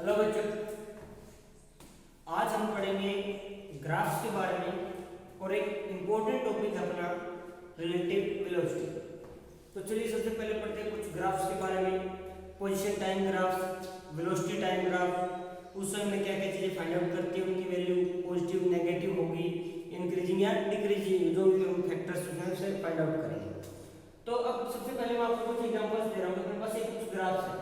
Hello बच्चों, आज हम पढ़ेंगे ग्राफ्स के बारे में और एक इम्पोर्टेंट टॉपिक है अपना रिलेटिव वेलोसिटी। तो चलिए सबसे पहले पढ़ते हैं कुछ ग्राफ्स के बारे में। Position time graph, velocity time graph, उस समय में क्या क्या चीज़ें फाइंड आउट करती है, उनकी वैल्यू पॉजिटिव नेगेटिव होगी, इंक्रीजिंग या डिक्रीजिंग, जो भी हम फैक्टर्स हैं उसे फाइंड आउट करेंगे। तो अब सबसे पहले मैं आपको कुछ एग्जांपल्स दे रहा हूँ। अपने पास एक कुछ ग्राफ्स है,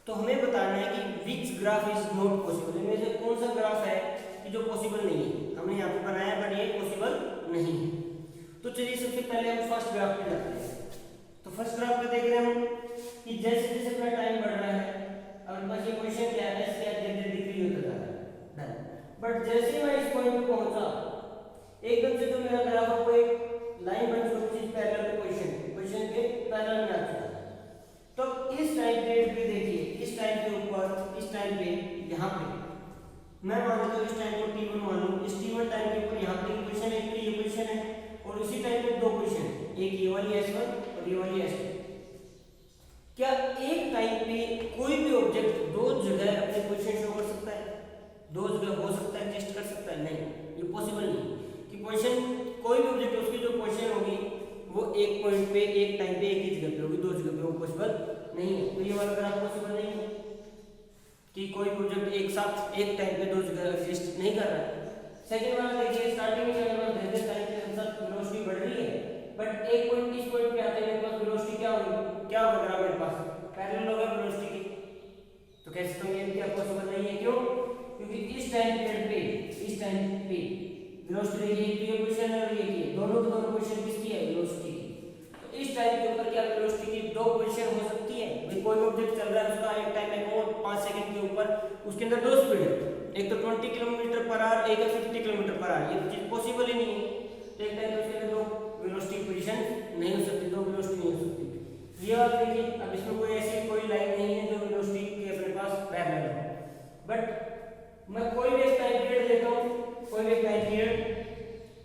तो हमें बताना है कि which graph is not possible, इनमें से कौन सा ग्राफ है कि जो पॉसिबल नहीं है। हमने यहाँ पे बनाया बट ये पॉसिबल नहीं है। तो चलिए सबसे पहले हम फर्स्ट ग्राफ पे जाते हैं। तो फर्स्ट ग्राफ पे देख रहे हैं हम कि जैसे जैसे अपना टाइम बढ़ रहा है, अब बस ये क्वेश्चन क्या है, क्या धीरे डिक्रीज होता जा रहा है। बट जैसे ही मैं इस पॉइंट पे पहुंचा, एकदम से जो मेरा ग्राफ है वो एक लाइन बन चुकी है पैरेलल टू क्वेश्चन के पैरेलल में आ चुका है। तो इस टाइम पीरियड पे देखिए, इस टाइम के ऊपर, इस टाइम पे यहाँ पे मैं मान लेता हूँ इस टाइम को t1 मान लूँ। इस t1 टाइम के ऊपर यहाँ पे क्वेश्चन है, ये क्वेश्चन है, और इसी टाइम पे दो क्वेश्चन है, एक ये वाली S1 और ये वाली S2। क्या एक टाइम पे कोई भी ऑब्जेक्ट दो जगह अपने पोजीशन शो कर सकता है? दो जगह हो सकता है, टेस्ट कर सकता है? नहीं, ये पॉसिबल नहीं कि पोजीशन कोई भी ऑब्जेक्ट उसकी जो पोजीशन होगी वो एक पॉइंट पे एक टाइम पे एक ही जगह पे होगी, दो जगह पे, वो पॉसिबल नहीं है। तो ये वाला ग्राफ पॉसिबल नहीं है कि कोई प्रोजेक्ट एक साथ एक टाइम पे दो जगह एग्जिस्ट नहीं कर रहा है। सेकंड वाला देखिए, स्टार्टिंग में जब धीरे टाइम के अनुसार वेलोसिटी बढ़ रही है, बट एक पॉइंट इस पॉइंट पे आते हैं मेरे पास वेलोसिटी क्या होगी, क्या होगा मेरे पास पैरेलल होगा वेलोसिटी की। तो कैसे तो ये क्या पॉसिबल नहीं है? क्यों? क्योंकि इस टाइम पीरियड पे, इस टाइम पे वेलोसिटी देखिए, ये पोजीशन है और ये दोनों की दोनों पोजीशन किसकी है? वेलोसिटी की। तो इस टाइम के ऊपर क्या वेलोसिटी की दो पोजीशन हो सकती है? भाई कोई ऑब्जेक्ट चल रहा है, उसका एक टाइम में 5 सेकंड के ऊपर उसके अंदर दो स्पीड है, एक तो 20 किलोमीटर पर आवर, एक है 50 किलोमीटर पर आवर। ये चीज पॉसिबल ही नहीं है। तो एक टाइम उसके अंदर दो वेलोसिटी पोजीशन नहीं हो सकती, दो वेलोसिटी नहीं हो सकती। ये बात देखिए, अब इसमें कोई ऐसी कोई लाइन नहीं है जो वेलोसिटी के अपने पास पैरेलल है। बट मैं कोई भी टाइम पीरियड लेता हूँ, कोई भी टाइम पीरियड,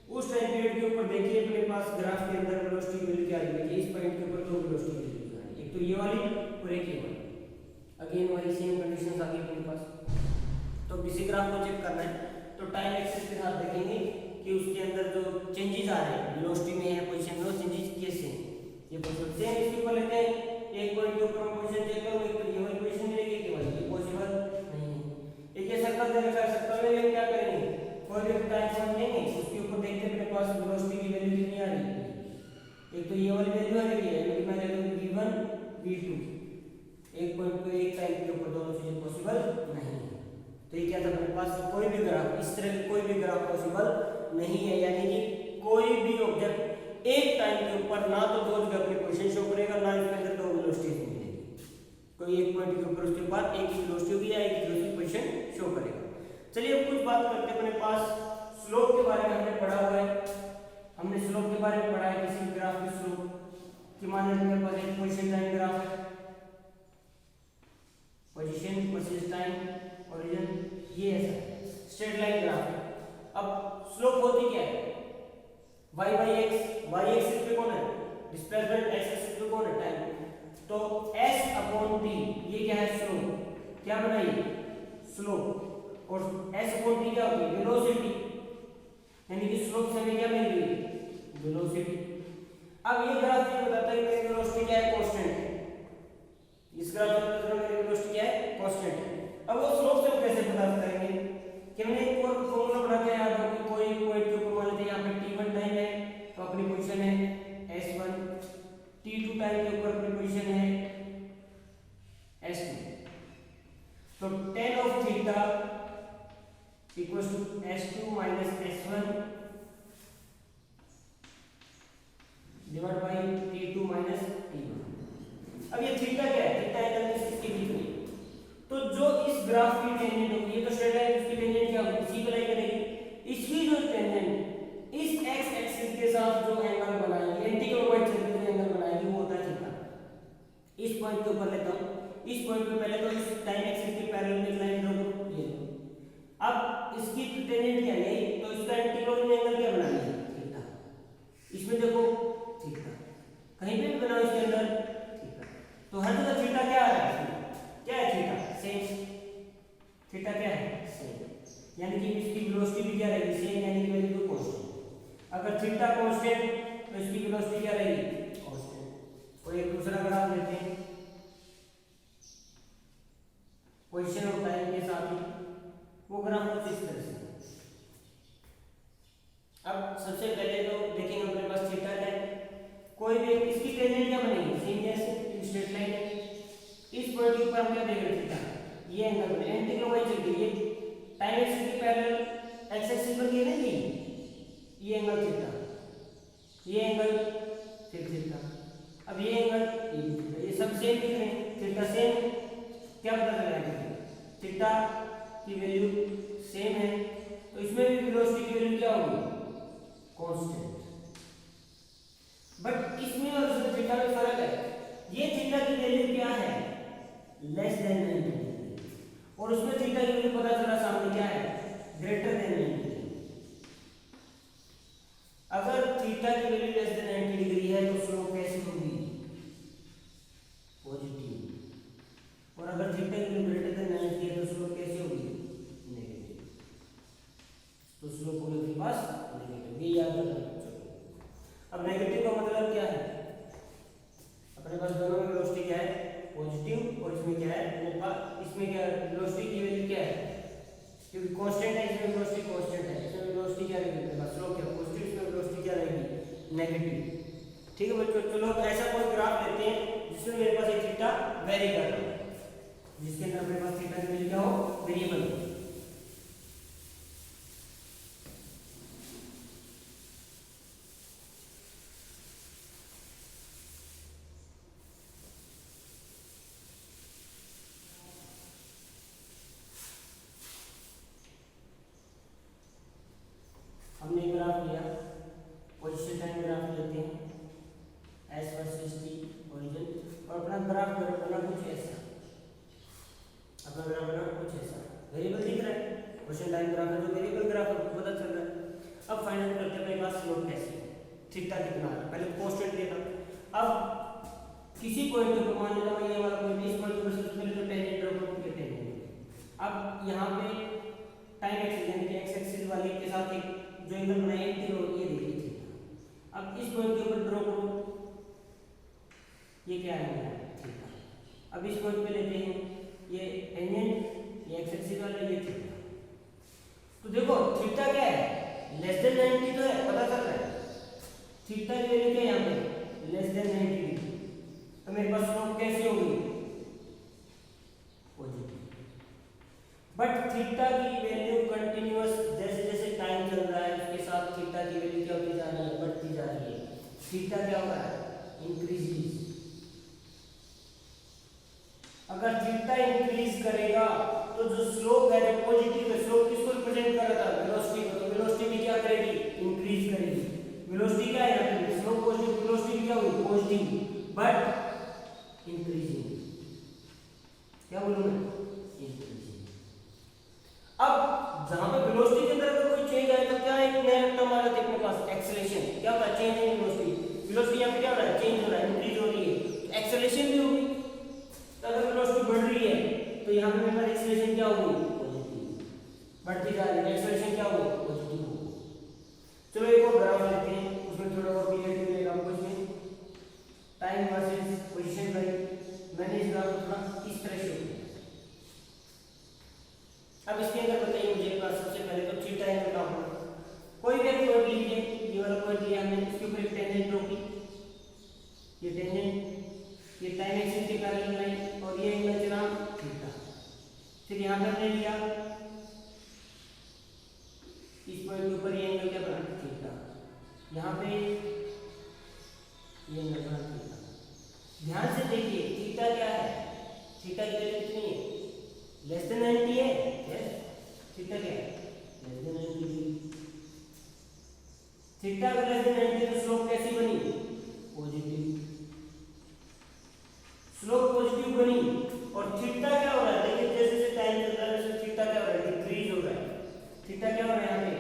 उस टाइम पीरियड के ऊपर देखिए अपने पास ग्राफ के अंदर वेलोसिटी मिल क्या रही है। इस पॉइंट के ऊपर दो वेलोसिटी मिल रही है, एक तो ये वाली और एक ये वाली। अगेन वही सेम कंडीशंस आ गई अपने पास। तो किसी ग्राफ को चेक करना है तो टाइम एक्सिस के साथ देखेंगे कि उसके अंदर जो चेंजेस आ रहे हैं वेलोसिटी में है, पोजीशन में, वो चेंजेस कैसे हैं। ये पॉसिबल सेम इसके ऊपर लेते हैं, एक पॉइंट के ऊपर पोजीशन चेक करो, एक तो ये वाली पोजीशन मिलेगी, ये वाली, ये पॉसिबल नहीं है। एक ये सर्कल दे रखा है, सर्कल में क्या करेंगे, कोई भी टाइम पॉइंट लेंगे, उसके ऊपर देखते हैं अपने पास वेलोसिटी की वैल्यू कितनी आ रही है। एक तो ये वाली वैल्यू आ रही है, यानी मैं ले लूं v1 v2, एक पॉइंट पे एक टाइम के ऊपर दोनों चीजें पॉसिबल नहीं है। तो ये क्या था अपने पास, कोई भी ग्राफ, इस तरह की कोई भी ग्राफ पॉसिबल नहीं है, यानी कि कोई भी ऑब्जेक्ट एक टाइम के ऊपर ना तो दो जगह अपनी पोजीशन शो करेगा, ना इसके अंदर दो वेलोसिटीज मिलेगी। कोई एक पॉइंट के ऊपर उसके बाद एक ही वेलोसिटी होगी या एक ही पोजीशन शो करेगा। चलिए अब कुछ बात करते हैं अपने पास स्लोप के बारे में। हमने पढ़ा हुआ है, हमने स्लोप के बारे में पढ़ा है, किसी ग्राफ की स्लोप कि मान लीजिए मेरे पास एक पोजीशन टाइम ग्राफ है, पोजीशन वर्सेस टाइम ओरिजिन, ये ऐसा स्ट्रेट लाइन ग्राफ है। अब स्लोप होती क्या है, y by x, y axis पे कौन है डिस्प्लेसमेंट, x एक्सिस पे कौन है टाइम। तो s अपॉन t, ये क्या है स्लोप, क्या बनाइए स्लोप, और s अपॉन t क्या होती है वेलोसिटी, यानी कि स्लोप से हमें क्या मिल रही है वेलोसिटी। अब ये ग्राफ ये बताता है कि मेरी वेलोसिटी क्या है, कांस्टेंट है। इस ग्राफ में बताता है मेरी वेलोसिटी क्या है, कांस्टेंट है। अब वो स्लोप से हम कैसे पता करेंगे कि हमने एक और फार्मूला बना के याद रखो कि कोई पॉइंट के ऊपर मान लीजिए यहाँ पे t1 टाइम है तो अपनी पोजीशन है s1, t2 टाइम के ऊपर अपनी पोजीशन है s2। तो tan of theta equals to s2 minus s1 divided by t2 minus t1। अब ये थीटा क्या है, थीटा एंगल इसके बीच में। तो जो इस ग्राफ की टेंजेंट होगी, ये तो स्ट्रेट लाइन, उसकी टेंजेंट क्या होगी, इसी को लाइन करेगी। इसकी जो टेंजेंट इस x एक्सिस के साथ जो एंगल बनाएगी, एंटी क्लॉकवाइज चलते हुए एंगल बनाएगी, वो होता है थीटा। इस पॉइंट के ऊपर लेता हूं, इस पॉइंट पे पहले तो इस टाइम एक्सिस के पैरेलल में लाइन ड्रा करो, ये अब इसकी टेंजेंट क्या है, तो इसका एंटी क्लॉकवाइज एंगल क्या बनाना है थीटा। इसमें देखो थीटा कहीं पे भी बनाओ इसके अंदर थीटा, तो हर जगह थीटा क्या आ रहा है, क्या है थीटा सेम। थीटा क्या है सेम, यानी कि इसकी वेलोसिटी भी क्या रहेगी सेम, यानी कि वैल्यू टू कांस्टेंट। अगर थीटा कांस्टेंट तो इसकी वेलोसिटी क्या रहेगी कांस्टेंट। और एक दूसरा ग्राफ लेते हैं, पोजीशन होता है इनके साथ ही, वो ग्राफ कुछ इस तरह से। अब सबसे पहले तो देखेंगे अपने पास थीटा क्या है, कोई भी इसकी टेंजेंट क्या बनेगी सेम जैसे स्ट्रेट लाइन है। इस पॉइंट के ऊपर हम क्या देख रहे हैं थीटा, ये एंगल में एंटी क्लॉकवाइज चल रही है, टाइम एक्सिस के पैरेलल एक्स एक्सिस पर ये नहीं, ये एंगल थीटा, ये एंगल फिर थीटा, अब ये एंगल ये सब सेम दिख रहे हैं, थीटा सेम, क्या पता चल रहा है थीटा की वैल्यू सेम है, तो इसमें भी वेलोसिटी की वैल्यू क्या होगी कांस्टेंट। बट इसमें और उसमें थीटा में फर्क है, ये थीटा की वैल्यू क्या है लेस देन 90 और उसमें थीटा की वैल्यू पता चला सामने क्या है ग्रेटर देन 90। अगर थीटा की वैल्यू लेस देन 90 डिग्री है तो स्लोप कैसी होगी पॉजिटिव, और अगर थीटा की वैल्यू ग्रेटर देन 90 है तो स्लोप कैसी होगी नेगेटिव, तो स्लोप होगी आपके पास नेगेटिव, ये याद रखना। अब नेगेटिव का मतलब क्या है, अपने पास दोनों में वेलोसिटी क्या है पॉजिटिव, और इसमें क्या है अपने पास इसमें क्या है वेलोसिटी की वैल्यू क्या है, क्योंकि कांस्टेंट है इसमें वेलोसिटी कांस्टेंट है, इसमें वेलोसिटी क्या रहेगी अपने पास स्लोप क्या पॉजिटिव, इसमें वेलोसिटी क्या रहेगी नेगेटिव। ठीक है बच्चों, चलो ऐसा कोई ग्राफ लेते हैं जिसमें मेरे पास एक थीटा वेरी कर रहा है, जिसके अंदर मेरे पास थीटा की वैल्यू क्या हो वेरिएबल हो। हमने ग्राफ लिया, पोजीशन टाइम ग्राफ लेते हैं एस वर्सेस टी ओरिजिन, और अपना ग्राफ बना कुछ ऐसा, अपना ग्राफ बना कुछ ऐसा, वेरिएबल दिख रहा है पोजीशन टाइम ग्राफ है, जो वेरिएबल ग्राफ है पता चल रहा है। अब फाइनल करते हैं मेरे पास स्लोप कैसे थीटा कितना है, पहले कांस्टेंट देखा। अब किसी पॉइंट पे मान लेता मैं ये वाला पॉइंट, इस पॉइंट पर सबसे पहले तो टेंजेंट ड्रॉ करते हैं। अब यहाँ पे टाइम एक्सिस यानी कि एक्स एक्सिस वाले के साथ एक जो एंगल बनाया ये देखिए थीटा। अब इस पॉइंट के ऊपर ड्रॉ करो, ये क्या है थीटा। अब इस पॉइंट पे लेते हैं ये टेंजेंट, ये एक्स एक्सिस वाला, ये थीटा। तो देखो थीटा क्या है लेस देन 90 तो है पता चल रहा है, थीटा की वैल्यू क्या है यहाँ पे लेस देन 90 डिग्री, तो मेरे पास स्लोप कैसी होगी पॉजिटिव। बट थीटा की वैल्यू कंटिन्यूअस जैसे जैसे टाइम चल रहा है उसके साथ थीटा की वैल्यू क्या होती जा रही है बढ़ती जा रही है, थीटा क्या हो रहा है इंक्रीज। अगर थीटा इंक्रीज करेगा तो जो स्लोप है पॉजिटिव है, स्लोप किसको रिप्रेजेंट कर रहा था वेलोसिटी को, तो वेलोसिटी भी क्या करेगी इंक्रीज करेगी। वेलोसिटी क्या है यहाँ पे स्लोप पॉजिटिव, वेलोसिटी क्या हुई पॉजिटिव बट इंक्रीजिंग, क्या बोलूं मैं इंक्रीजिंग। अब जहां पे वेलोसिटी के अंदर अगर कोई चेंज आए तो क्या एक नया टर्म आ जाता है अपने पास एक्सेलरेशन, क्या होता है चेंज इन वेलोसिटी, वेलोसिटी यहाँ पे क्या हो रहा है चेंज हो रहा है इंक्रीज हो रही है, एक्सेलरेशन भी होगी। तो अगर वेलोसिटी बढ़ रही है तो यहाँ पे मेरे पास एक्सेलरेशन क्या होगी पॉजिटिव, बढ़ती जा रही है एक्सेलरेशन क्या होगी पॉजिटिव होगी। चलो एक और ग्राफ लेते हैं, उसमें थोड़ा और क्लियर मिलेगा आपको। इसमें टाइम वर्सेस पोजीशन बाय, मैंने इस ग्राफ को थोड़ा इस तरह से। अब इसके अंदर बताइए मुझे सबसे पहले तो थीटा एंगल का होगा, कोई भी एक पॉइंट लीजिए, ये वाला पॉइंट लिया हमने, इसके ऊपर एक टेंजेंट ड्रॉ की, ये टेंजेंट ये टाइम एक्सिस के पैरेलल लाइन, और ये एंगल चला थीटा। फिर यहाँ पे हमने लिया इस पॉइंट के ऊपर ये एंगल क्या बना थीटा, यहाँ पे ये एंगल बना थीटा। ध्यान से देखिए थीटा क्या है, थीटा की वैल्यू कितनी है लेस देन 90 है, यस थीटा क्या है लेस देन 90। थीटा अगर लेस देन 90 तो स्लोप कैसी बनी पॉजिटिव, स्लोप पॉजिटिव बनी। और थीटा क्या हो रहा है देखिए जैसे जैसे टाइम चल रहा है वैसे थीटा क्या हो रहा है डिक्रीज हो रहा है, थीटा क्या हो रहा है यहाँ पे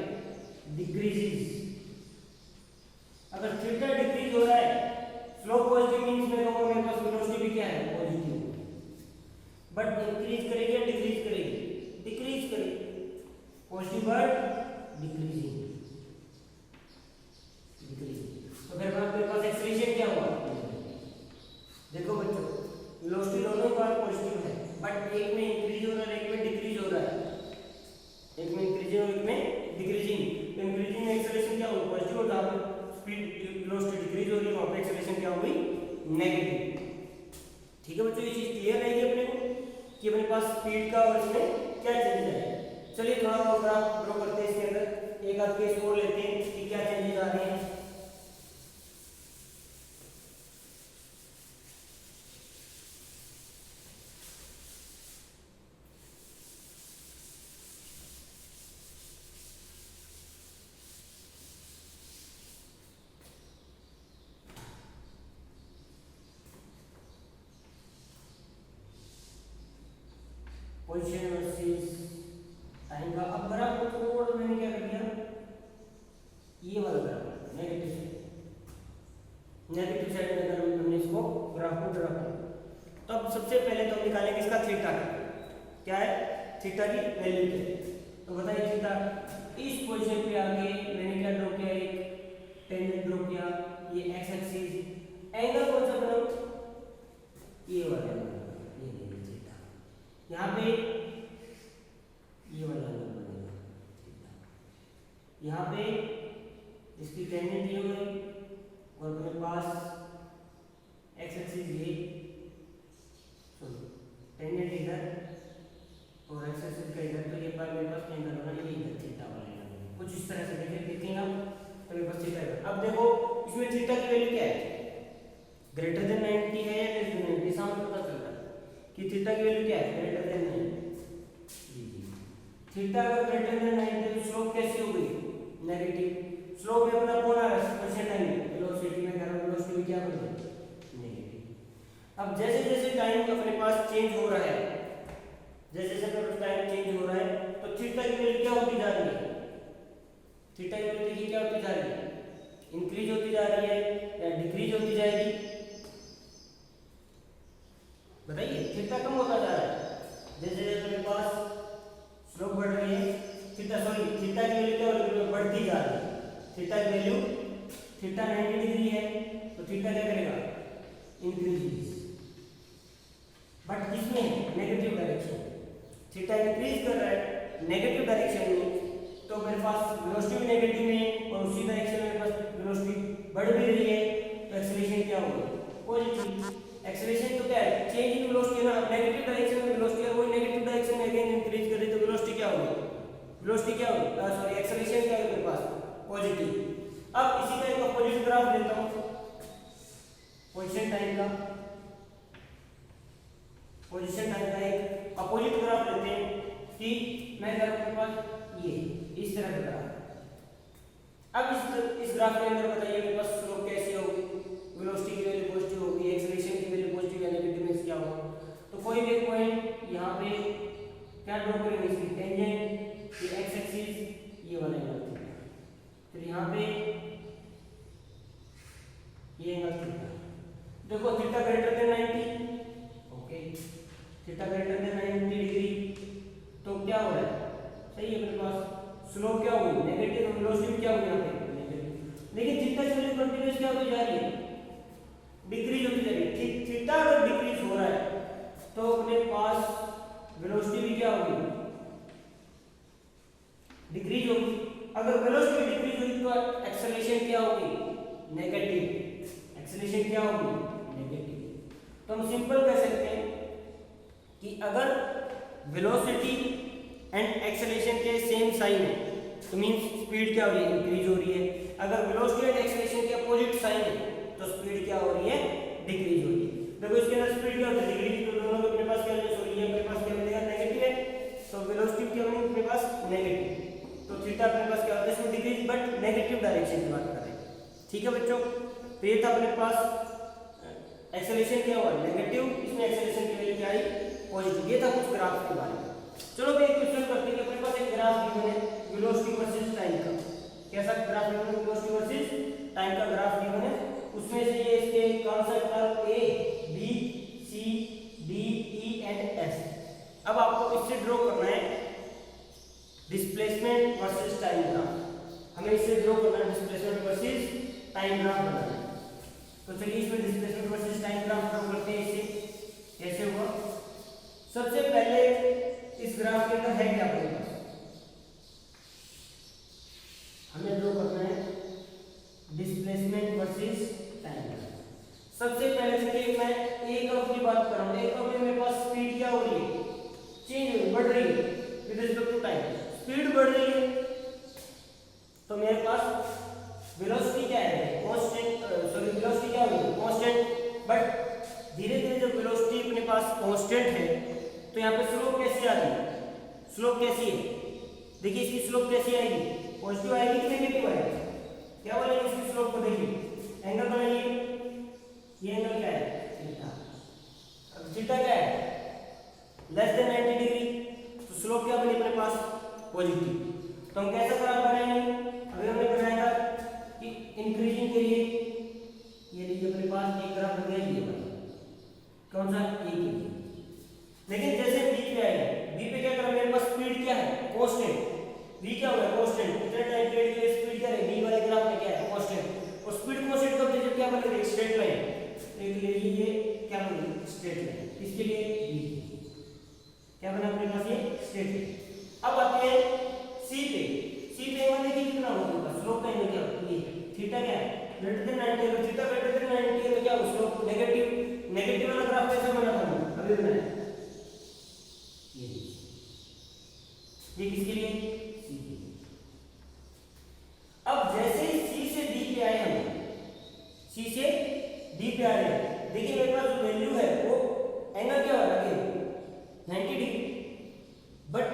डिक्रीजेस। अगर थीटा डिक्रीज हो रहा है स्लोप पॉजिटिव मींस मैं कहूंगा मेरे पास वेलोसिटी भी क्या है पॉजिटिव, बट इंक्रीज करेगी या डिक्रीज करेगी डिक्रीज करे, पॉजिटिव वर्ड डिक्रीजिंग, तो फिर आपके पास एक्सेलरेशन क्या हुआ? देखो बच्चों, वेलोसिटी दोनों बार पॉजिटिव है, बट एक में इंक्रीज हो रहा है, एक में डिक्रीज हो रहा है, एक में इंक्रीजिंग और एक में डिक्रीजिंग। तो इंक्रीजिंग में एक्सेलरेशन क्या हुआ? पॉजिटिव, और जहाँ पे स्पीड वेलोसिटी डिक्रीज हो रही है वहाँ पे एक्सेलरेशन क्या हुई? नेगेटिव। ठीक है बच्चों, ये चीज क्लियर रहेगी अपने को कि अपने पास स्पीड का और इसमें क्या चेंजेस है। चलिए थोड़ा और ग्राफ ड्रॉ करते हैं इसके अंदर, एक आध केस और लेते हैं कि क्या चेंजेस आ रहे हैं। पोजीशन वर्सेस टाइम का। अब ग्राफ को थोड़ा मैंने क्या कर दिया, ये वाला ग्राफ नेगेटिव साइड में अगर हमने इसको ग्राफ को ड्रा किया, तो अब सबसे पहले तो हम निकालेंगे इसका थीटा क्या है, थीटा की वैल्यू क्या है। तो बताइए थीटा इस पोजीशन पे आके मैंने क्या ड्रॉ किया, एक टेंजेंट ड्रॉ किया, ये एक्स एक्सिस, एंगल कौन सा बनाऊं, ये वाला एंगल, ये थीटा, यहाँ पे ये वाला एंगल बनेगा थीटा, यहाँ पे इसकी टेंजेंट ये हो गई और अपने पास एक्स एक्सिस ये, टेंजेंट इधर और एक्स एक्सिस का इधर, तो ये मेरे पास एंगल बना, ये इधर थीटा वाला एंगल, कुछ इस तरह से देखेंगे आप, तो मेरे पास थीटा है। अब देखो इसमें थीटा की वैल्यू क्या है, ग्रेटर देन 90 है या लेस देन 90, सामने पता चल रहा है कि थीटा की वैल्यू क्या है, ग्रेटर देन 90। थीटा अगर ग्रेटर देन 90 तो स्लोप कैसी हो गई, नेगेटिव। स्लोप में अपना कौन आ रहा है, परसेंट टाइम, वेलोसिटी में कह रहा हूं, वेलोसिटी क्या बनेगी, नेगेटिव। अब जैसे जैसे टाइम अपने पास चेंज हो रहा है, जैसे जैसे टाइम चेंज हो रहा है, तो थीटा की वैल्यू क्या होती जा रही है, थीटा की वैल्यू क्या होती जा रही है, इंक्रीज होती जा रही है या डिक्रीज होती जाएगी, बताइए। थीटा कम होता जा रहा है जैसे जैसे अपने पास स्लोप बढ़ रही है, थीटा की वैल्यू क्या बढ़ती जा रही है, थीटा की वैल्यू, थीटा 90 डिग्री है तो थीटा क्या करेगा, इंक्रीज, बट किसमें, नेगेटिव डायरेक्शन, थीटा इंक्रीज कर रहा है नेगेटिव डायरेक्शन में, तो मेरे पास वेलोसिटी भी नेगेटिव है और उसी डायरेक्शन में मेरे पास वेलोसिटी बढ़ भी रही है, तो एक्सेलरेशन क्या होगा, पॉजिटिव। एक्सेलरेशन तो क्या है, चेंज इन वेलोसिटी ना, नेगेटिव डायरेक्शन में वेलोसिटी है, वही नेगेटिव डायरेक्शन में अगेन इंक्रीज कर रही, तो वेलोसिटी क्या होगी, वेलोसिटी क्या होगी, सॉरी एक्सेलरेशन क्या है मेरे पास, पॉजिटिव। अब इसी का एक अपोजिट ग्राफ लेता हूं, पोजीशन टाइम का, पोजीशन टाइम का एक अपोजिट ग्राफ लेते हैं कि मैं करूं मेरे पास ये इस तरह का ग्राफ। अब इस ग्राफ के अंदर बताइए मेरे पास स्लोप कैसी होगी, वेलोसिटी की वैल्यू पॉजिटिव होगी, एक्सेलरेशन की वैल्यू पॉजिटिव या नेगेटिव में क्या होगा। तो कोई भी एक पॉइंट यहाँ पे क्या ड्रॉ करेंगे, इसकी टेंजेंट, ये एक्स एक्सिस, ये वाला एंगल थीटा, फिर यहाँ पे ये एंगल थीटा। देखो theta greater than 90, okay, theta greater than 90 degree, तो क्या हो रहा है, सही है, मेरे पास स्लोप क्या होगी, नेगेटिव, वेलोसिटी क्या होगी यहाँ पे, नेगेटिव। लेकिन थीटा की वैल्यू कंटीन्यूअस क्या होती जा रही है, डिक्रीज होती जा रही है। थीटा अगर डिक्रीज हो रहा है तो अपने पास वेलोसिटी भी क्या होगी, डिक्रीज होगी। अगर वेलोसिटी डिक्रीज हुई तो एक्सेलरेशन क्या होगी, नेगेटिव, एक्सेलरेशन क्या होगी, नेगेटिव। तो हम सिंपल कह सकते हैं कि अगर वेलोसिटी एंड एक्सेलरेशन के सेम साइन है तो मींस स्पीड क्या हो रही है, इंक्रीज हो रही है। अगर वेलोसिटी एंड एक्सेलरेशन के अपोजिट साइन है तो स्पीड क्या हो रही है, डिक्रीज हो रही है। देखो इसके अंदर स्पीड क्या होती है, डिक्रीज, तो दोनों अपने पास क्या हो रही है, अपने पास क्या मिलेगा, नेगेटिव है, तो वेलोसिटी क्या होगी अपने पास, नेगेटिव, तो थीटा अपने पास क्या होता है, इसमें डिक्रीज बट नेगेटिव डायरेक्शन की बात कर रहे हैं। ठीक है बच्चों, तो ये था अपने पास एक्सेलरेशन क्या हुआ, नेगेटिव, इसमें एक्सेलरेशन की वैल्यू क्या आई, पॉजिटिव। ये था कुछ ग्राफ के बारे में। चलो तो एक क्वेश्चन करते हैं कि अपने पास एक ग्राफ गिवन है वेलोसिटी वर्सेस टाइम का। कैसा ग्राफ गिवन है, वेलोसिटी वर्सेस टाइम का ग्राफ गिवन है, उसमें से ये इसके concept curve A B C D E and F. अब आपको इससे ड्रॉ करना है डिस्प्लेसमेंट वर्सेस टाइम ग्राफ। हमें इससे ड्रॉ करना है डिस्प्लेसमेंट वर्सेस टाइम ग्राफ बनाना है। तो चलिए इसमें displacement versus time graph draw करते हैं। इसे कैसे हुआ, सबसे पहले इस ग्राफ के अंदर है क्या अपने पास, हमें ड्रॉ करना है डिस्प्लेसमेंट वर्सेस टाइम। सबसे पहले देखिए मैं एक कर्व की बात कर रहा हूं। एक कर्व में मेरे पास स्पीड क्या हो रही है, चेंज बढ़ रही है with respect to time. Speed बढ़ रही है तो मेरे पास वेलोसिटी क्या है, कांस्टेंट, सॉरी वेलोसिटी क्या होगी, कांस्टेंट। बट धीरे धीरे जब वेलोसिटी अपने पास कांस्टेंट है तो यहाँ पे स्लोप कैसी आ रही है, स्लोप कैसी है, देखिए इसकी स्लोप कैसी आएगी, पॉजिटिव आएगी कि नेगेटिव आएगी, क्या बोलेंगे इसकी स्लोप को, देखिए एंगल बनाइए, ये एंगल क्या है थीटा। अब थीटा क्या है लेस देन 90 डिग्री, तो स्लोप क्या बनी अपने पास पॉजिटिव। तो हम कैसा ग्राफ बनाएंगे, अभी हमने बनाया था कि इंक्रीजिंग के लिए ये लीजिए अपने पास एक ग्राफ बन गया, ये कौन सा ए के लिए। लेकिन जैसे बी पे आएगा, बी पे क्या करा, मेरे पास स्पीड क्या है कांस्टेंट, v क्या होगा कांस्टेंट, इतने टाइम पीरियड के लिए स्पीड क्या है v वाले ग्राफ में क्या है कांस्टेंट। और स्पीड कांस्टेंट कब जब क्या बनेगा स्ट्रेट लाइन, एक लिए ये क्या बनेगा स्ट्रेट लाइन, इसके लिए v क्या बना अपने पास ये स्ट्रेट लाइन। अब आते हैं c पे, c पे एंगल देखिए कितना होगा, स्लोप का एंगल क्या होगा, ये थीटा क्या है ग्रेटर देन 90, अगर थीटा ग्रेटर देन 90 है तो क्या स्लोप नेगेटिव, नेगेटिव वाला ग्राफ कैसे बना था अभी बनाया, ये किसके लिए सी के लिए। अब जैसे सी से डी पे आए हम, सी से डी पे आ रहे हैं, देखिए मेरे पास जो वैल्यू है वो एंगल क्या हो रहा है 90 डिग्री। बट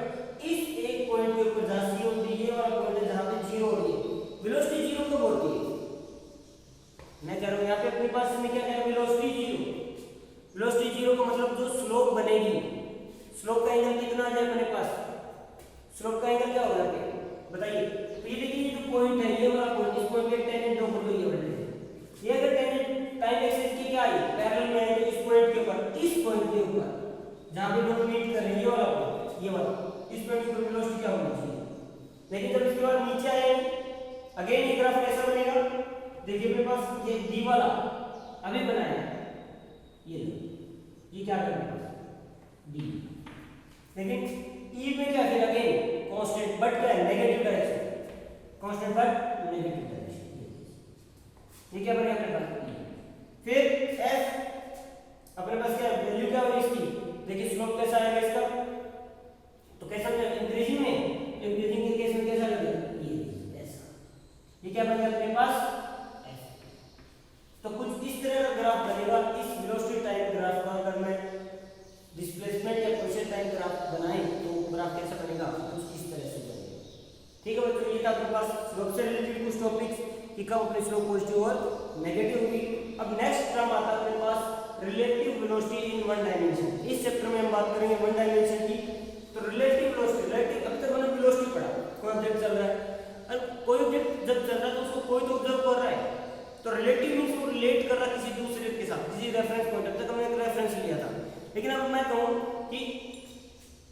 इस एक पॉइंट के ऊपर जहां सी और डी ये वाला पॉइंट है जहां पे जीरो हो रही है, वेलोसिटी जीरो कब होती है, मैं कह रहा हूं यहां पे अपने पास में क्या है वेलोसिटी जीरो। वेलोसिटी जीरो का मतलब जो स्लोप बनेगी, स्लोप का एंगल कितना आ जाए अपने पास, स्लोप का एंगल क्या होगा बताइए। तो ये देखिए जो पॉइंट है ये वाला पॉइंट, इस पॉइंट पे टेंजेंट ड्रॉ कर लो, ये वाला ये अगर टेंजेंट टाइम एक्सिस की क्या आई पैरेलल में है, तो इस पॉइंट के ऊपर, इस पॉइंट के ऊपर जहां पे दोनों मीट कर रहे हैं ये वाला पॉइंट, ये वाला इस पॉइंट के ऊपर वेलोसिटी क्या होनी चाहिए। लेकिन जब इसके बाद नीचे आए अगेन ये ग्राफ कैसा बनेगा, देखिए मेरे पास ये डी वाला अभी बनाया, ये क्या कर रहा है डी, लेकिन ई में क्या फिर अगेन कांस्टेंट बट क्या है negative direction, constant but negative direction, ये क्या बनेगा अपने पास। फिर एफ अपने पास क्या वैल्यू क्या होगी इसकी, देखिए स्लोप कैसा आएगा इसका, तो कैसा इंक्रीजिंग में, इंक्रीजिंग के केस में कैसा लगेगा ये ऐसा, ये क्या बनेगा अपने पास एफ। तो कुछ इस तरह का ग्राफ बनेगा इस वेलोसिटी टाइम ग्राफ का। अगर मैं डिस्प्लेसमेंट या पोजीशन टाइम ग्राफ बनाए तो ग्राफ कैसा बनेगा, कुछ इस तरह से बनेगा। ठीक है बच्चों, ये था अपने पास स्लोप से रिलेटेड कुछ टॉपिक्स कि कब अपनी स्लोप पॉजिटिव और नेगेटिव होगी। अब नेक्स्ट टर्म आता है अपने पास relative velocity in one dimension. इस चैप्टर में हम बात करेंगे वन डायमेंशन की। तो रिलेटिव वेलोसिटी, रिलेटिव अब तक हमने वेलोसिटी पढ़ा, कोई ऑब्जेक्ट चल रहा है, अब कोई ऑब्जेक्ट जब चल रहा है तो उसको कोई तो ऑब्जर्व कर रहा है, तो रिलेटिव मींस वो रिलेट कर रहा है किसी दूसरे के साथ, किसी रेफरेंस पॉइंट। अब तक हमने एक रेफरेंस लिया था, लेकिन अब मैं कहूं कि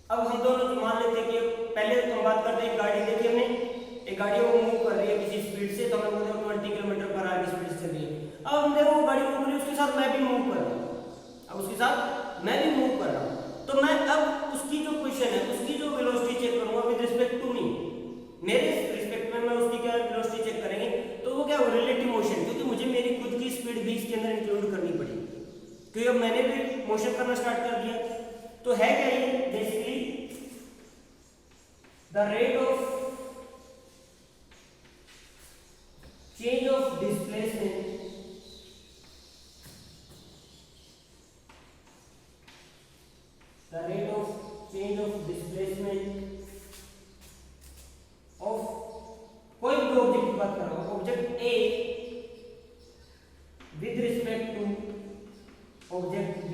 अब हम दोनों मान लेते हैं कि पहले हम बात करते हैं एक गाड़ी, देखिए हमने एक गाड़ी वो मूव कर रही है किसी स्पीड से, तो हम बोलते हैं 20 किलोमीटर पर आवर की स्पीड से चल रही है। अब हम देखो वो गाड़ी मूव कर रही है, उसके साथ मैं भी मूव कर रहा हूँ, अब उसके साथ मैं भी मूव कर रहा हूँ, तो मैं अब उसकी जो पोजीशन है, उसकी जो वेलोसिटी चेक करूंगा विद रिस्पेक्ट टू मी, मेरे रिस्पेक्ट में मैं उसकी क्या वेलोसिटी चेक करेंगे, तो वो क्या हो रिलेटिव मोशन, क्योंकि मुझे मेरी खुद की स्पीड भी इसके अंदर इंक्लूड करनी पड़ेगी, क्योंकि अब मैंने भी मोशन करना स्टार्ट कर दिया। तो है क्या ये basically the rate of change of displacement the rate of change of displacement of कोई भी ऑब्जेक्ट की बात कर रहा हूं, object A with respect to object B,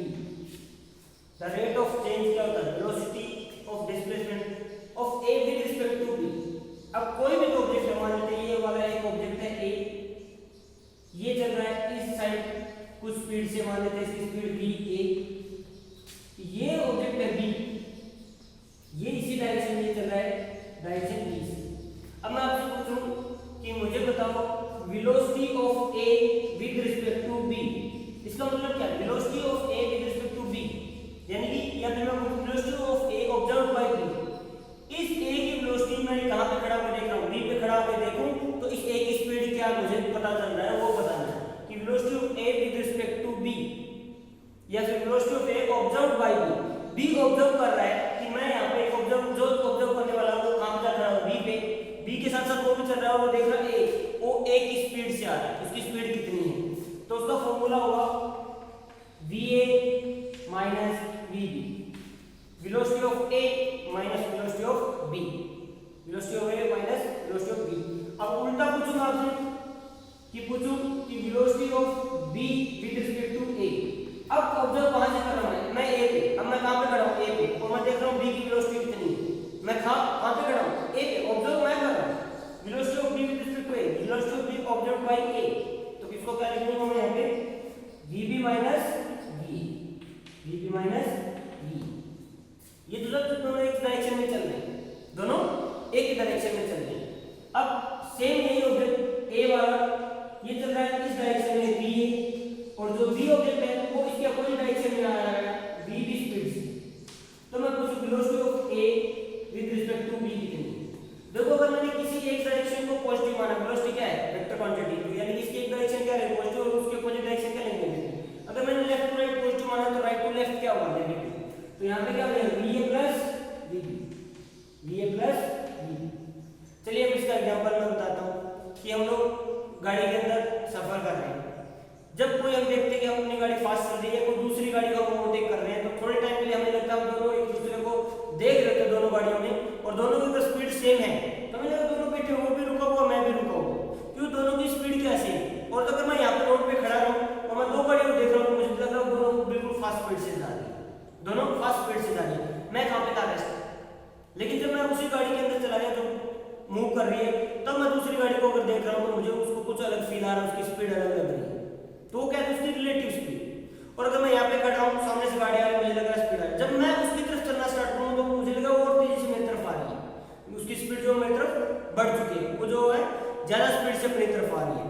the rate of change क्या होता है velocity of displacement of A with respect to B। अब कोई भी ऑब्जेक्ट है, मान लेते हैं ये वाला एक ऑब्जेक्ट है A, ये चल रहा है इस साइड कुछ स्पीड से, मान लेते हैं इसकी स्पीड V A, ये ऑब्जेक्ट है बी, ये इसी डायरेक्शन में साथ साथ वो भी चल रहा है, वो देख रहा है ए, वो ए की स्पीड से आ रहा है, उसकी स्पीड कितनी है, तो उसका फॉर्मूला होगा va minus vb, velocity of A minus velocity of B, velocity of A minus velocity of B. अब उल्टा पूछूं आपसे कि velocity of B with respect to A. अब ऑब्जर्व कहां से कर रहा हूं मैं ए पे, अब मैं कहां पे खड़ा हूं ए पे, और मैं देख रहा हूं बी की वेलोसिटी कितनी है, मैं कहां पे खड़ा हूं ए पे, ऑब्जर्व मैं कर रहा हूं velocity of B with respect to A, velocity of B observe by A, तो किसको क्या लिखूंगा मैं यहां पे vb minus v, vb minus v। ये दोनों एक डायरेक्शन में चल रहे हैं, दोनों एक ही डायरेक्शन में चल रहे हैं। अब सेम यही ऑब्जेक्ट ए वाला ये चल रहा है इस डायरेक्शन में बी, और जो बी ऑब्जेक्ट है वो इसके अपोजिट डायरेक्शन में आ रहा है बी की स्पीड से। तो मैं पूछूं velocity of A with respect to B कितनी है। देखो अगर मैंने किसी एक डायरेक्शन को पॉजिटिव माना, वेलोसिटी क्या है वेक्टर क्वांटिटी, तो यानी इसकी एक डायरेक्शन क्या है पॉजिटिव, और उसके अपोजिट डायरेक्शन क्या लेंगे नेगेटिव। अगर मैंने लेफ्ट टू राइट पॉजिटिव माना तो राइट टू लेफ्ट क्या होगा नेगेटिव, तो यहां पे क्या हो जाएगा va plus vb, va plus vb। चलिए अब इसका एग्जांपल मैं बताता हूं कि हम लोग गाड़ी के अंदर सफर कर रहे हैं, जब कोई हम देखते हैं कि हम अपनी गाड़ी फास्ट चल रही है, कोई दूसरी गाड़ी को हम ओवरटेक कर रहे हैं, तो थोड़े टाइम के लिए हमें लगता है हम दोनों एक दूसरे को देख रहे थे दोनों गाड़ियों में, और दोनों की अगर स्पीड सेम है तो हमें लगा दोनों बैठे, वो भी रुका हुआ मैं भी रुका हुआ, क्यों दोनों की स्पीड क्या सेम। और अगर मैं यहाँ पे रोड पे खड़ा रहूं और मैं दो गाड़ियों को देख रहा हूँ तो मुझे लग रहा है दोनों बिल्कुल फास्ट स्पीड से जा रही है, दोनों फास्ट स्पीड से जा रही है, मैं कहाँ पे था रेस्ट। लेकिन जब मैं उसी गाड़ी के अंदर चला गया जो मूव कर रही है, तब मैं दूसरी गाड़ी को अगर देख रहा हूँ तो मुझे उसको कुछ अलग फील आ रहा है, उसकी स्पीड अलग लग रही है, तो वो क्या है उसकी रिलेटिव स्पीड। और अगर मैं यहाँ पे खड़ा हूँ सामने से गाड़ी आ रही है, मुझे लग रहा है स्पीड आ रही है, जब मैं उसकी तरफ चलना स्टार्ट करूँ तो मुझे लगा वो और तेजी से मेरी तरफ आ रही है, उसकी स्पीड जो मेरी तरफ बढ़ चुकी है, वो जो है ज्यादा स्पीड से अपनी तरफ आ रही है।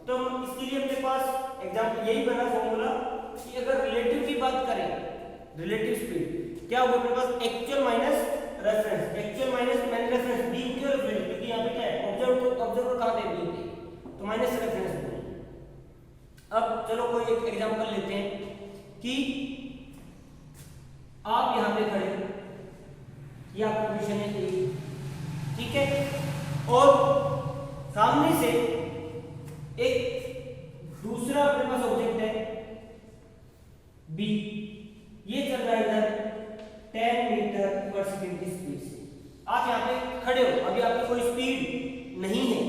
तो इसके लिए अपने पास एग्जाम्पल यही बना फॉर्मूला कि अगर रिलेटिव की बात करें, रिलेटिव स्पीड क्या होगा अपने पास actual minus reference, actual minus मैंने रेफरेंस बी क्यों रख लिया क्योंकि यहाँ पे क्या है ऑब्जर्वर कहाँ पे बी पे, तो माइनस रेफरेंस। अब चलो कोई एक एग्जांपल लेते हैं कि आप यहां पे खड़े, ये आपका पोजीशन है ए, ठीक है, और सामने से एक दूसरा अपने पास ऑब्जेक्ट है बी, ये चल रहा है इधर 10 मीटर पर सेकंड की स्पीड से। आप यहां पे खड़े हो, अभी आपकी कोई स्पीड नहीं है,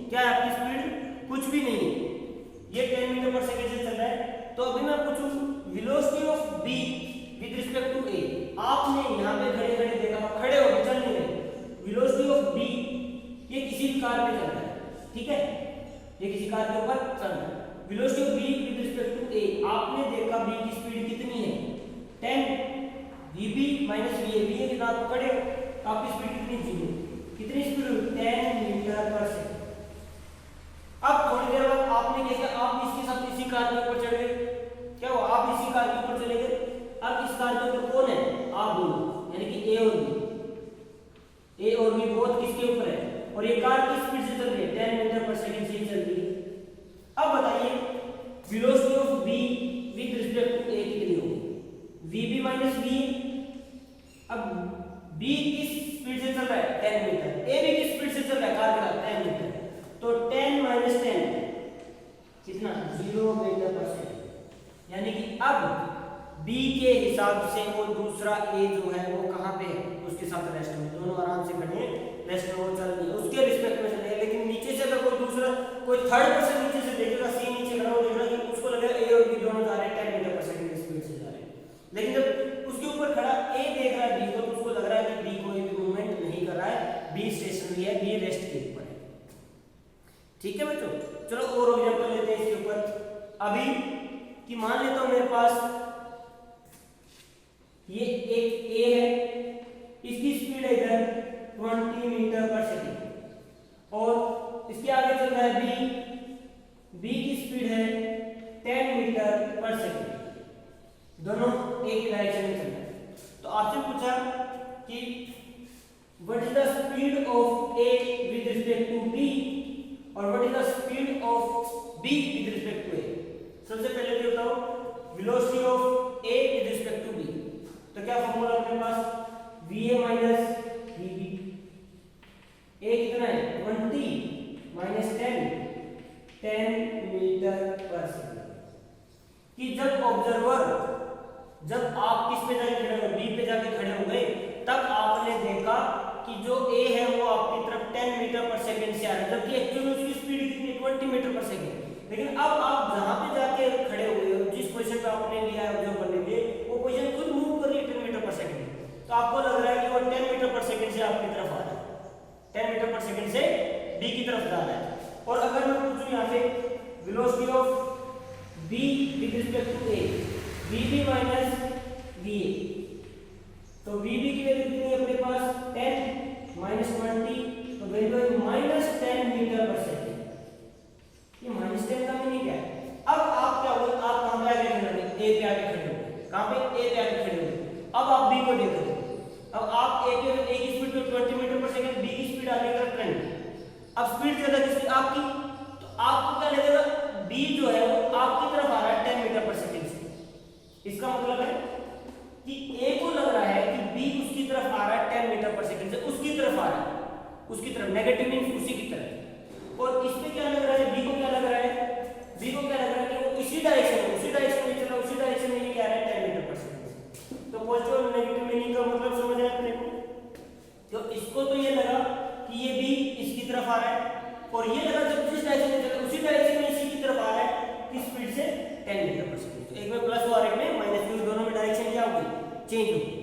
क्या है आपकी स्पीड कुछ भी नहीं है, ये 10 मीटर पर सेकंड से चल रहा है। तो अभी मैं पूछूं velocity of B with respect to A, आपने यहां पे खड़े खड़े देखा, खड़े हो चल नहीं रहे, वेलोसिटी ऑफ बी ये किसी भी कार पे चल रहा है, ठीक है, ये किसी कार के ऊपर चल रहा है, velocity of B with respect to A, आपने देखा बी की स्पीड कितनी है 10 vb माइनस va, va के साथ खड़े हो, आपकी स्पीड कितनी जीरो, कितनी स्पीड 10 मीटर पर सेकंड। अब थोड़ी देर बाद आपने क्या किया, आप इसके साथ इसी कार के ऊपर चढ़ गए, क्या हुआ आप इसी कार के ऊपर चले गए। अब इस कार के ऊपर कौन है, आप दोनों, यानी कि ए और बी, ए और बी बोथ किसके ऊपर है, और ये कार किस स्पीड से चल रही है 10 मीटर पर सेकंड से चल रही है। अब बताइए velocity of B with respect to A कितनी होगी, vb माइनस v। अब b किस स्पीड से चल रहा है 10 मीटर, a भी किस स्पीड से चल रहा है कार के साथ 10 मीटर, तो 10 माइनस 10 कितना 0 मीटर पर सेकंड, यानी कि अब b के हिसाब से वो दूसरा a जो है वो कहां पे है, उसके साथ रेस्ट में, दोनों आराम से खड़े हैं रेस्ट में, वो चल रही है उसके रिस्पेक्ट में चलेगा। लेकिन नीचे से अगर कोई दूसरा कोई थर्ड पर्सन नीचे से देखेगा, सी नीचे खड़ा हो देख रहा है कि उसको लगेगा a और b दोनों जा रहे हैं 10 मीटर पर सेकंड की स्पीड से जा रहे हैं, लेकिन जब उसके ऊपर खड़ा a देख रहा है b को, तो उसको लग रहा है कि b कोई भी मूवमेंट नहीं कर रहा है, b स्टेशनरी है, b रेस्ट के ऊपर है, ठीक है बच्चों। चलो और एग्जांपल लेते हैं इसके ऊपर। अभी कि मान लेता हूं मेरे पास ये एक a है, इसकी स्पीड है इधर 20 मीटर पर सेकंड, और इसके आगे चल रहा है b की स्पीड है 10 मीटर पर सेकंड, दोनों एक डायरेक्शन में चल रहे हैं। तो आपसे पूछा कि what is the speed of a with respect to b और what is the speed of b with respect to a। सबसे पहले ये बताओ velocity of a with respect to b, तो क्या फॉर्मूला अपने पास va माइनस vb, a कितना है 20 10 मीटर पर सेकंड। कि जब ऑब्जर्वर, जब आप किस पे जाके खड़े हो, बी पे जाके खड़े हो गए, तब आपने देखा कि जो ए है वो आपकी तरफ 10 मीटर पर सेकंड से आ रहा है, जबकि एक्चुअली उसकी स्पीड कितनी 20 मीटर पर सेकंड। लेकिन अब आप जहां पे जाके खड़े हुए हो, जिस पोजीशन पे आपने लिया है ऑब्जर्व करने के लिए, वो पोजीशन खुद मूव कर रही है 10 मीटर पर सेकंड। तो आपको लग रहा है कि वो 10 मीटर पर सेकंड से आपकी तरफ आ रहा है, 10 मीटर पर सेकंड से बी की तरफ जा रहा है। और अगर मैं पूछूं यहाँ पे velocity of B with respect to A, VB minus VA, तो वीबी की वैल्यू कितनी है अपने पास 10 माइनस 20, तो वैल्यू है -10 मीटर पर सेकंड। ये -10 का मीनिंग क्या है? अब आप क्या हुआ, आप कहां पे आके खड़े हो, ए पे आके खड़े हो, कहां पे, ए पे आके खड़े हो। अब आप बी को देख रहे हो, अब आप ए की स्पीड पे 20 मीटर पर सेकंड, बी की स्पीड आगे की तरफ 20। अब स्पीड ज्यादा किसकी, आपकी, तो आपको क्या लगेगा, बी जो है वो आपकी तरफ आ रहा है 10 मीटर पर सेकंड से। इसका मतलब है कि ए को लग रहा है कि बी उसकी तरफ आ रहा है 10 मीटर पर सेकंड से, उसकी तरफ आ रहा है, उसकी तरफ, नेगेटिव मींस उसी की तरफ। और इसमें क्या लग रहा है, बी को क्या लग रहा है, बी को क्या लग रहा है कि वो इसी डायरेक्शन में, उसी डायरेक्शन में चल रहा है, उसी डायरेक्शन में ये क्या आ रहा है 10 मीटर पर सेकंड। तो पॉजिटिव और नेगेटिव मीनिंग का मतलब समझ आया अपने को। तो इसको तो ये लगा कि ये बी इसकी तरफ आ रहा है, और ये लगा जब जिस डायरेक्शन में चल रहा है उसी डायरेक्शन में इसी की तरफ आ रहा है, किस स्पीड से 10 मीटर पर सेकंड। तो एक में प्लस और एक में माइनस, दोनों में डायरेक्शन क्या होगी, चेंज होगी।